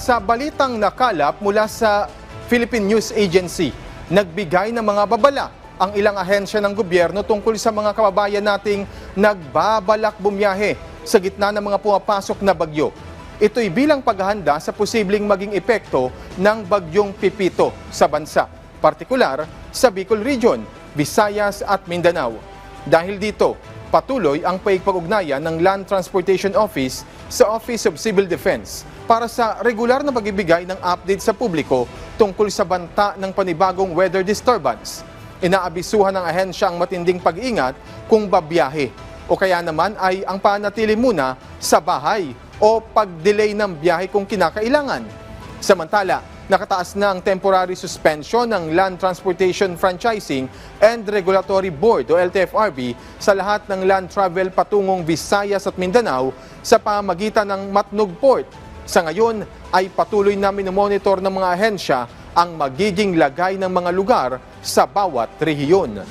Sa balitang nakalap mula sa Philippine News Agency, nagbigay ng mga babala ang ilang ahensya ng gobyerno tungkol sa mga kababayan nating nagbabalak bumiyahe sa gitna ng mga pumapasok na bagyo. Ito'y bilang paghahanda sa posibleng maging epekto ng bagyong Pipito sa bansa, partikular sa Bicol Region, Visayas at Mindanao. Dahil dito, patuloy ang paikpag-ugnayan ng Land Transportation Office sa Office of Civil Defense para sa regular na pagbibigay ng update sa publiko tungkol sa banta ng panibagong weather disturbance. Inaabisuhan ng ahensya ang matinding pag-ingat kung babiyahe o kaya naman ay ang panatili muna sa bahay o pag-delay ng biyahe kung kinakailangan. Samantala, nakataas na ang temporary suspension ng Land Transportation Franchising and Regulatory Board o LTFRB sa lahat ng land travel patungong Visayas at Mindanao sa pamamagitan ng Matnog Port. Sa ngayon ay patuloy na minomonitor ng mga ahensya ang magiging lagay ng mga lugar sa bawat rehiyon.